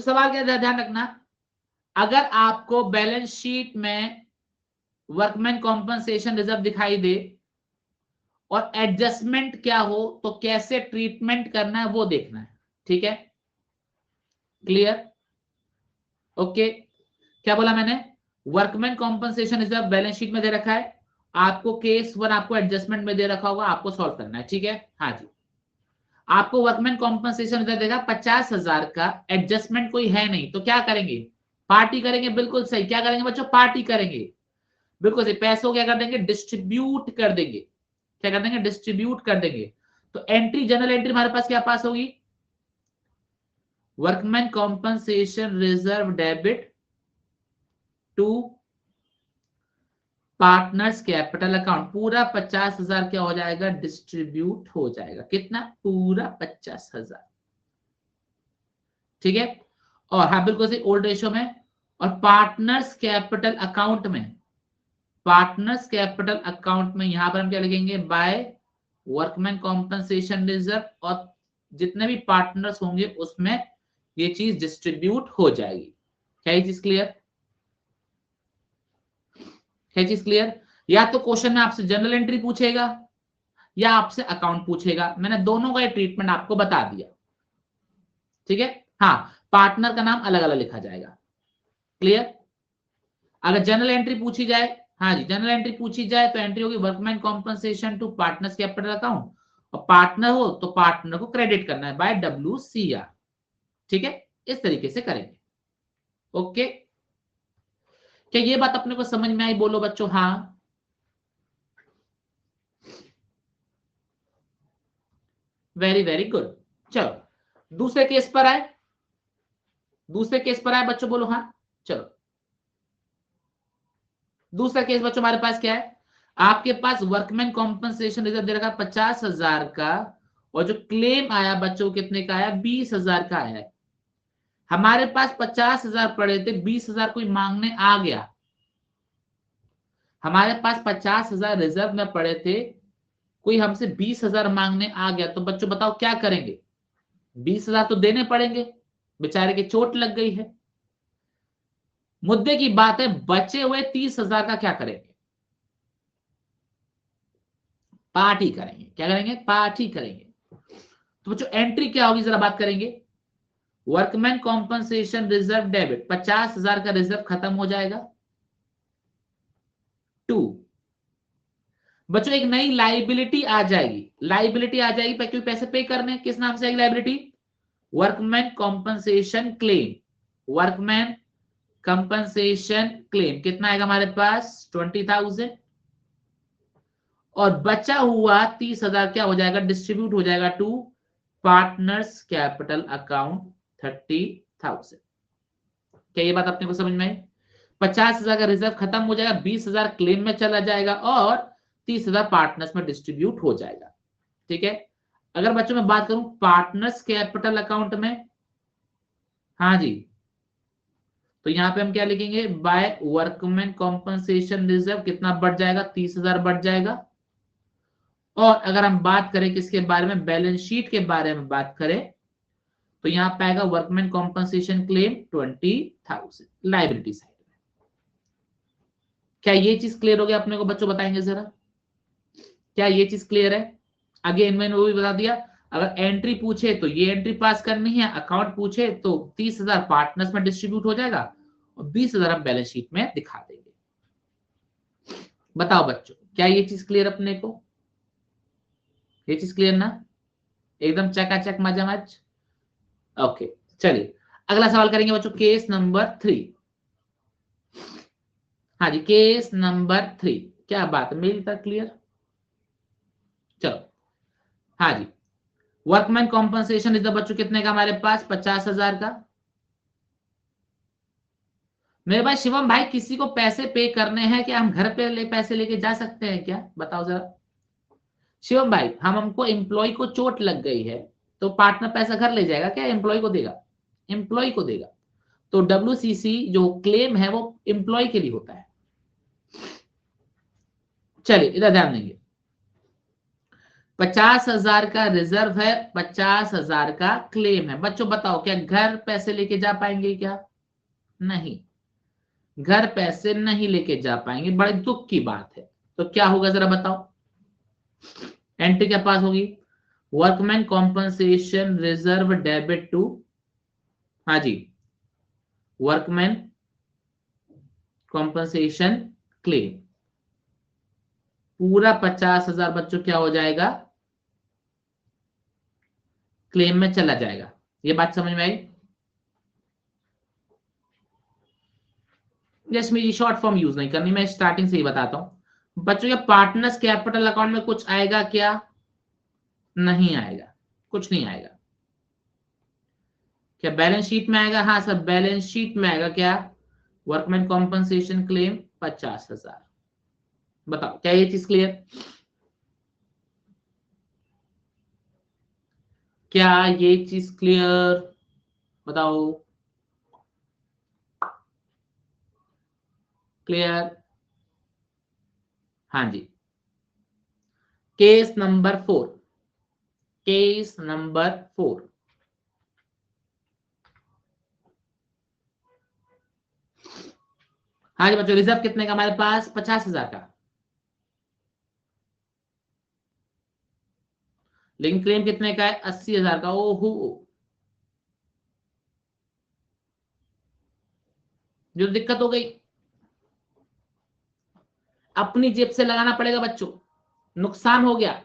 सवाल क्या ध्यान रखना, अगर आपको बैलेंस शीट में वर्कमैन कॉम्पनसेशन रिजर्व दिखाई दे और एडजस्टमेंट क्या हो तो कैसे ट्रीटमेंट करना है वो देखना है, ठीक है, क्लियर, ओके। क्या बोला मैंने, workman compensation reserve balance sheet में दे रखा है, आपको केस 1 आपको एडजस्टमेंट में दे रखा होगा, आपको सॉल्व करना है, ठीक है। हाँ जी, आपको वर्कमैन कॉम्पनसेशन रिजर्व देगा 50,000 का, एडजस्टमेंट कोई है नहीं, तो क्या करेंगे, पार्टी करेंगे, बिल्कुल सही, क्या करेंगे बच्चों, पार्टी करेंगे, बिल्कुल सही, पैसों क्या कर देंगे, डिस्ट्रीब्यूट कर देंगे, क्या कर देंगे, डिस्ट्रीब्यूट कर देंगे। तो एंट्री, जनरल एंट्री हमारे पास क्या पास होगी, workman compensation reserve debit to partners capital account, पूरा 50,000 क्या हो जाएगा, डिस्ट्रीब्यूट हो जाएगा, कितना, पूरा 50,000, ठीक है। और हाँ बिल्कुल सही, ओल्ड रेशियो में, और पार्टनर्स कैपिटल अकाउंट में, पार्टनर्स कैपिटल अकाउंट में यहां पर हम क्या लिखेंगे, बाय वर्कमैन कॉम्पनसेशन रिजर्व, और जितने भी पार्टनर्स होंगे उसमें ये चीज डिस्ट्रीब्यूट हो जाएगी। क्या ये चीज क्लियर, क्या चीज क्लियर। या तो क्वेश्चन में आपसे जनरल एंट्री पूछेगा या आपसे अकाउंट पूछेगा, मैंने दोनों का ट्रीटमेंट आपको बता दिया, ठीक है। हाँ, पार्टनर का नाम अलग अलग लिखा जाएगा, क्लियर। अगर जनरल एंट्री पूछी जाए, हाँ जी, जनरल एंट्री पूछी जाए तो एंट्री होगी workman compensation to partners capital account, और पार्टनर हो तो पार्टनर को क्रेडिट करना है बाय WCR, ठीक है, इस तरीके से करेंगे, ओके। क्या ये बात अपने को समझ में आई, बोलो बच्चों हाँ, वेरी वेरी गुड। चलो दूसरे केस पर आए, दूसरे केस पर आए बच्चों, बोलो हाँ। चलो दूसरा केस बच्चों हमारे पास क्या है, आपके पास वर्कमैन कॉम्पनसेशन रिजर्व दे रखा 50,000 का, और जो क्लेम आया बच्चों कितने का आया, 20,000 का आया है। हमारे पास 50,000 पड़े थे, 20,000 कोई मांगने आ गया, हमारे पास 50,000 रिजर्व में पड़े थे, कोई हमसे 20,000 मांगने आ गया, तो बच्चों बताओ क्या करेंगे, 20,000 तो देने पड़ेंगे, बेचारे की चोट लग गई है। मुद्दे की बात है, बचे हुए 30,000 का क्या करेंगे, पार्टी करेंगे, क्या करेंगे, पार्टी करेंगे। तो बच्चों एंट्री क्या होगी जरा बात करेंगे, वर्कमैन कॉम्पनसेशन रिजर्व डेबिट, 50,000 का रिजर्व खत्म हो जाएगा, टू बच्चों एक नई लाइबिलिटी आ जाएगी, लाइबिलिटी आ जाएगी, क्योंकि पैसे पे करने, किस नाम से आएगी liability, workman compensation claim, workman compensation claim कितना आएगा हमारे पास, 20,000, और बचा हुआ 30,000 क्या हो जाएगा, डिस्ट्रीब्यूट हो जाएगा टू पार्टनर्स कैपिटल अकाउंट 30,000। क्या ये बात अपने को समझ में आई, 50,000 का रिजर्व खत्म हो जाएगा, 20,000 क्लेम में चला जाएगा, और 30,000 पार्टनर्स में डिस्ट्रीब्यूट हो जाएगा, ठीक है। अगर बच्चों में बात करूं पार्टनर्स कैपिटल अकाउंट में, हाँ जी, तो यहां पे हम क्या लिखेंगे, बाय वर्कमैन कॉम्पनसेशन रिजर्व कितना बढ़ जाएगा, 30,000 बढ़ जाएगा। और अगर हम बात करें किसके बारे में, बैलेंस शीट के बारे में बात करें, तो यहां पे आएगा workman compensation claim 20,000 liability side में। क्या ये चीज क्लियर हो गया अपने को बच्चों, बताएंगे जरा, क्या ये चीज क्लियर है। अगेन मैंने वो भी बता दिया, अगर एंट्री पूछे तो ये एंट्री पास करनी है, अकाउंट पूछे तो 30,000 पार्टनर्स में डिस्ट्रीब्यूट हो जाएगा, और 20,000 हम बैलेंस शीट में दिखा देंगे। बताओ बच्चों क्या ये चीज क्लियर अपने को, ये चीज क्लियर ना, एकदम चकाचक मजामच, ओके। चलिए अगला सवाल करेंगे बच्चों, केस नंबर 3। हाँ जी, केस नंबर 3, क्या बात है मेरी तक क्लियर। चलो हाँ जी, वर्कमैन कॉम्पनसेशन इधर बच्चों कितने का हमारे पास, 50,000 का। मेरे भाई शिवम भाई, किसी को पैसे पे करने हैं क्या, हम घर पे पैसे लेके जा सकते हैं क्या, बताओ जरा। शिवम भाई, हमको एम्प्लॉय को चोट लग गई है, तो पार्टनर पैसा घर ले जाएगा क्या, एम्प्लॉय को देगा, एम्प्लॉय को देगा। तो WCC जो क्लेम है वो एम्प्लॉय के लिए होता है। चलिए इधर ध्यान देंगे, 50,000 का रिजर्व है, 50,000 का क्लेम है। बच्चों बताओ, क्या घर पैसे लेके जा पाएंगे क्या? नहीं, घर पैसे नहीं लेके जा पाएंगे, बड़े दुख की बात है। तो क्या होगा जरा बताओ, एंट्री क्या पास होगी? Workman compensation reserve debit to, हाँ जी, वर्कमैन कॉम्पनसेशन क्लेम, पूरा 50,000 बच्चों क्या हो जाएगा? क्लेम में चला जाएगा। ये बात समझ में आई? जस्ट मेरी शॉर्ट फॉर्म यूज नहीं करनी, मैं स्टार्टिंग से ही बताता हूं बच्चों। ये पार्टनर्स कैपिटल अकाउंट में कुछ आएगा क्या? नहीं आएगा, कुछ नहीं आएगा। क्या बैलेंस शीट में आएगा? हाँ सर, बैलेंस शीट में आएगा क्या? Workman compensation claim 50,000। बताओ क्या ये चीज क्लियर? क्या ये चीज क्लियर? बताओ, क्लियर? हाँ जी। केस नंबर 4, केस नंबर 4, हाँ जी बच्चों, रिजर्व कितने का हमारे पास? 50,000 का, लेकिन क्लेम कितने का है? 80,000 का। ओहो, जो दिक्कत हो गई, अपनी जेब से लगाना पड़ेगा बच्चों। नुकसान हो गया,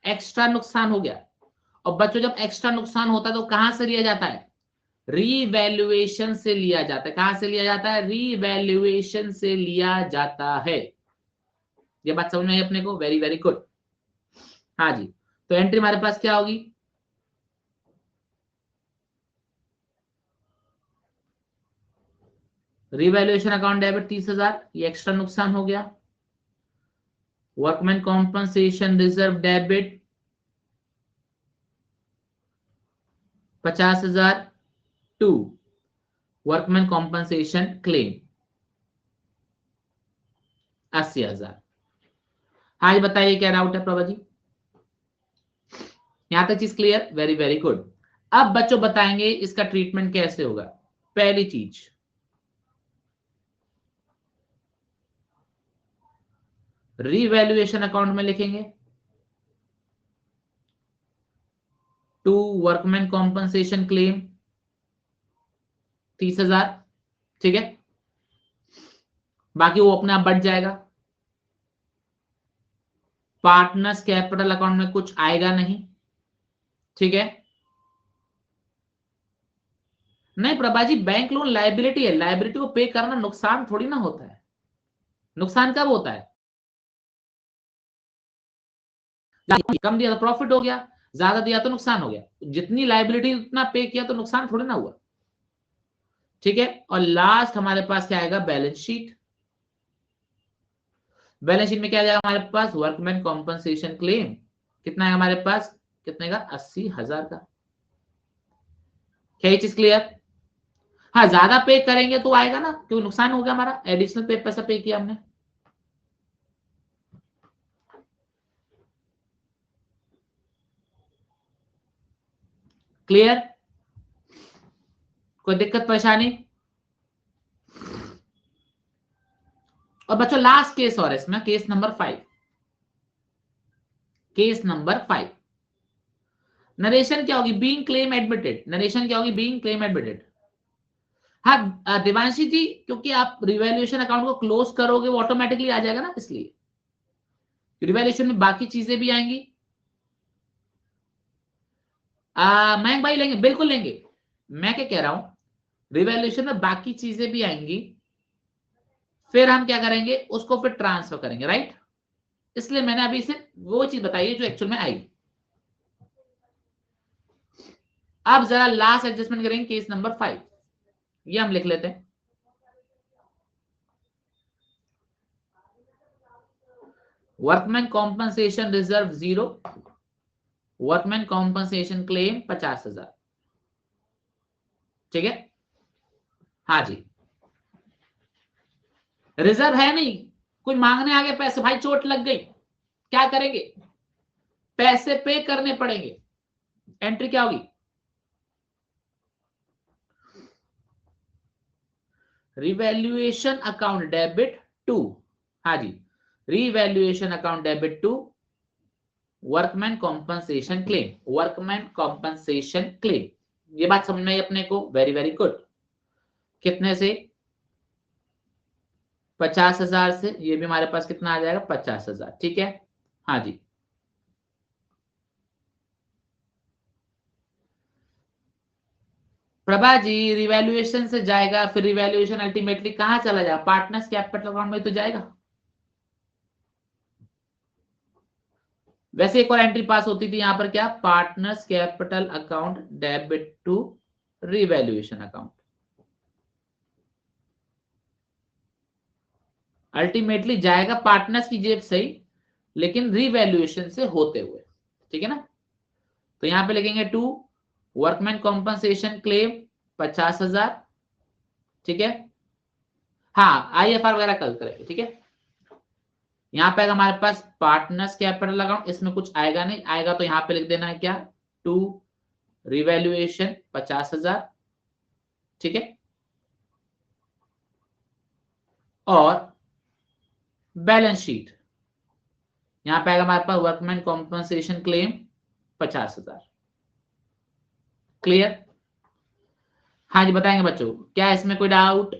एक्स्ट्रा नुकसान हो गया। और बच्चों जब एक्स्ट्रा नुकसान होता है तो कहां से लिया जाता है? रीवैल्यूएशन से लिया जाता है। कहां से लिया जाता है? रीवैल्यूएशन से लिया जाता है। ये बात समझ में आई अपने को? Very very good. हाँ जी, तो एंट्री हमारे पास क्या होगी? रीवैल्यूएशन अकाउंट डेबिट 30,000, ये एक्स्ट्रा नुकसान हो गया। Workman compensation reserve debit 50,000 to workman compensation claim 80,000। हाँ जी बताइए, क्या डाउट है प्रभा जी? यहां तक चीज क्लियर? Very very good. अब बच्चों बताएंगे इसका ट्रीटमेंट कैसे होगा। पहली चीज, रीवैल्यूएशन अकाउंट में लिखेंगे टू वर्कमैन कॉम्पनसेशन क्लेम 30,000, ठीक है। बाकी वो अपने आप बढ़ जाएगा। पार्टनर्स कैपिटल अकाउंट में कुछ आएगा नहीं, ठीक है। नहीं Prabha ji, bank loan liability है, लाइबिलिटी को पे करना नुकसान थोड़ी ना होता है। नुकसान कब होता है? कम दिया तो प्रॉफिट हो गया, ज्यादा दिया तो नुकसान हो गया। जितनी लाइबिलिटी उतना पे किया तो नुकसान थोड़ी ना हुआ, ठीक है। और लास्ट हमारे पास क्या आएगा? Balance sheet. बैलेंस शीट में क्या आ जाएगा हमारे पास? वर्कमैन कॉम्पनसेशन क्लेम कितना है हमारे पास? कितने का? 80,000 का। क्या ये चीज क्लियर? हाँ, ज्यादा पे करेंगे तो आएगा ना, क्योंकि नुकसान हो गया हमारा, एडिशनल पे पैसा पे किया हमने। क्लियर? कोई दिक्कत परेशानी? और बच्चों लास्ट केस और है इसमें, case number 5। Case number 5, narration क्या होगी? Being claim admitted. नरेशन क्या होगी? Being claim admitted. हाँ देवांशी जी, क्योंकि आप रिवैल्यूएशन अकाउंट को क्लोज करोगे वो ऑटोमेटिकली आ जाएगा ना, इसलिए रिवैल्यूएशन में बाकी चीजें भी आएंगी। मयंक भाई लेंगे, बिल्कुल लेंगे। मैं क्या कह रहा हूं, रिवैल्यूएशन में बाकी चीजें भी आएंगी, फिर हम क्या करेंगे? उसको फिर ट्रांसफर करेंगे, राइट। इसलिए मैंने अभी सिर्फ वो चीज बताई है जो एक्चुअल में आई। अब जरा लास्ट एडजस्टमेंट करेंगे, केस नंबर 5, ये हम लिख लेते हैं। Workman compensation reserve 0, workman compensation claim 50,000, ठीक है। हाँ जी, रिजर्व है नहीं, कोई मांगने आ गया पैसे, भाई चोट लग गई, क्या करेंगे? पैसे पे करने पड़ेंगे। एंट्री क्या होगी? रिवैल्यूएशन अकाउंट डेबिट टू, हाँ जी, revaluation account debit to workman compensation claim, workman compensation claim. ये बात समझ में आई अपने को? Very very good. कितने से? 50,000 से। ये भी हमारे पास कितना आ जाएगा? 50,000। ठीक है, हाँ जी। प्रभा जी, रिवैल्यूएशन से जाएगा, फिर रिवैल्यूएशन अल्टीमेटली कहां चला जाएगा? पार्टनर्स कैपिटल अकाउंट में तो जाएगा। वैसे एक और एंट्री पास होती थी यहां पर, क्या? Partners capital account debit to revaluation account. Ultimately जाएगा पार्टनर्स की जेब सही, लेकिन रिवैल्यूएशन से होते हुए। ठीक है ना? तो यहां पे लिखेंगे टू वर्कमैन कॉम्पनसेशन क्लेम 50,000। ठीक है, हाँ IFR वगैरह कल करेंगे। ठीक है, यहां पे हमारे पास पार्टनर्स कैपिटल अकाउंट, इसमें कुछ आएगा नहीं, आएगा तो यहां पे लिख देना है क्या? To revaluation 50,000। ठीक है, और बैलेंस शीट यहां पे आएगा हमारे पास वर्कमैन कॉम्पनसेशन क्लेम 50,000। क्लियर? हाँ जी, बताएंगे बच्चों, क्या इसमें कोई डाउट?